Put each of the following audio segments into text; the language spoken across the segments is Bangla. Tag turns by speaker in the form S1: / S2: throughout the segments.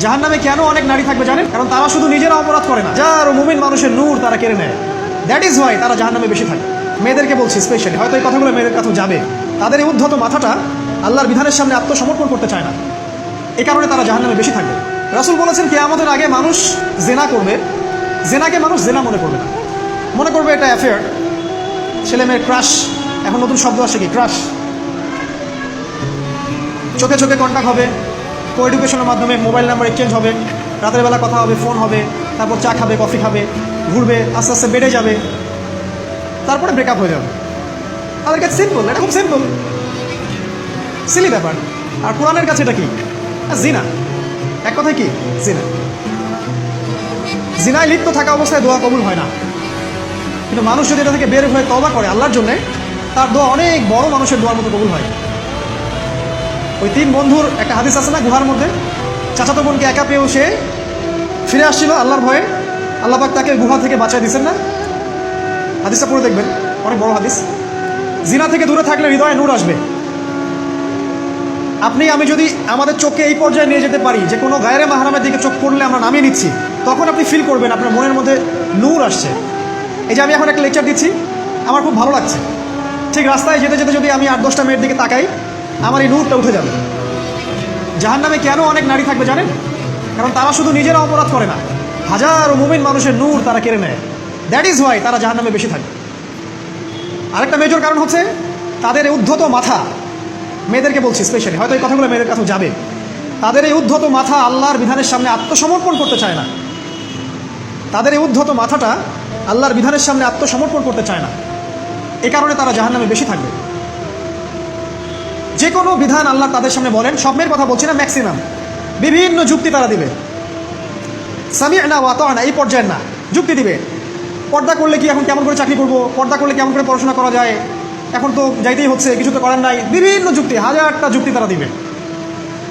S1: জাহান্নামে কেন অনেক নারী থাকবে জানেন? কারণ তারা শুধু নিজেরা অপরাধ করে না, যার মুমিন মানুষের নূর তারা কেড়ে নেয়। দ্যাট ইজ ওয়াই তারা জাহান্নামে বেশি থাকে। মেয়েদেরকে বলছি স্পেশালি, হয়তো এই কথাগুলো মেয়েদের কাছেও যাবে। তাদের এই উদ্ধত মাথাটা আল্লাহর বিধানের সামনে আত্মসমর্পণ করতে চায় না, এই কারণে তারা জাহান্নামে বেশি থাকবে। রাসূল বলেছেন কিয়ামতের আগে মানুষ জেনা করবে, জেনাকে মানুষ জেনা মনে করবে না, মনে করবে এটা অ্যাফেয়ার, ছেলে মেয়ের ক্রাশ। এখন নতুন শব্দ আসে কি, ক্রাশ। চোখে চোখে কন্ট্যাক্ট হবে, কো এডুকেশনের মাধ্যমে মোবাইল নাম্বার এক্সচেঞ্জ হবে, রাতের বেলা কথা হবে, ফোন হবে, তারপর চা খাবে, কফি খাবে, ঘুরবে, আস্তে আস্তে বেড়ে যাবে, তারপরে ব্রেকআপ হয়ে যাবে। তাদের কাছে সিম্পল, এটা খুব সিম্পল, সিলি ব্যাপার। আর কোরআনের কাছে এটা কি? জিনা। এক কথায় কি? জিনা। জিনায় লিপ্ত থাকা অবস্থায় দোয়া কবুল হয় না, কিন্তু মানুষ যদি এটা থেকে বের হয়ে তওবা করে আল্লাহর জন্যে, তার দোয়া অনেক বড় মানুষের দোয়ার মতো কবুল হয়। ওই তিন বন্ধুর একটা হাদিস আছে না, গুহার মধ্যে চাচাতো বোনকে একা পেয়েও সে ফিরে আসছিল আল্লাহর ভয়ে, আল্লাহ পাক তাকে গুহা থেকে বাঁচায় দিচ্ছেন না? হাদিসটা পড়ে দেখবেন, অনেক বড় হাদিস। জিনা থেকে দূরে থাকলে হৃদয়ে নূর আসবে। আপনি আমি যদি আমাদের চোখকে এই পর্যায়ে নিয়ে যেতে পারি যে কোনো গায়রে মাহরামের দিকে চোখ পড়লে আমরা নামিয়ে নিচ্ছি, তখন আপনি ফিল করবেন আপনার মনের মধ্যে নূর আসছে। এই যে আমি এখন একটা লেকচার দিচ্ছি, আমার খুব ভালো লাগছে। ঠিক রাস্তায় যেতে যেতে যদি আমি 8-10টা মেয়ের দিকে তাকাই, আমার এই নূরটা উঠে যাবে। জাহান্নামে কেন অনেক নারী থাকবে জানেন? কারণ তারা শুধু নিজেরা অপরাধ করে না, হাজারো মুমিন মানুষের নূর তারা কেড়ে নেয়। দ্যাট ইজ ওয়াই তারা জাহান্নামে বেশি থাকে। আরেকটা মেজর কারণ হচ্ছে তাদের এই উদ্ধত মাথা। মেয়েদেরকে বলছি স্পেশালি, হয়তো এই কথাগুলো মেয়েদের কাছেও যাবে। তাদের এই উদ্ধত মাথা আল্লাহর বিধানের সামনে আত্মসমর্পণ করতে চায় না। তাদের এই উদ্ধত মাথাটা আল্লাহর বিধানের সামনে আত্মসমর্পণ করতে চায় না, এই কারণে তারা জাহান্নামে বেশি থাকবে। যে কোনো বিধান আল্লাহ তাদের সামনে বলেন, সব মেয়ের কথা বলছি না, ম্যাক্সিমাম বিভিন্ন যুক্তি তারা দিবে। সামি'না ওয়া আতা'না এই পর্যায়ের না, যুক্তি দিবে। পর্দা করলে কি এখন কেমন করে চাকরি করবো, পর্দা করলে কেমন করে পড়াশোনা করা যায়, এখন তো যাইতেই হচ্ছে, কিছু তো করার নাই, বিভিন্ন যুক্তি, হাজারটা যুক্তি তারা দিবে।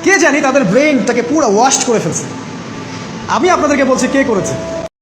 S1: কে জানি তাদের ব্রেনটাকে পুরো ওয়াশ করে ফেলছে। আমি আপনাদেরকে বলছি কে করেছে।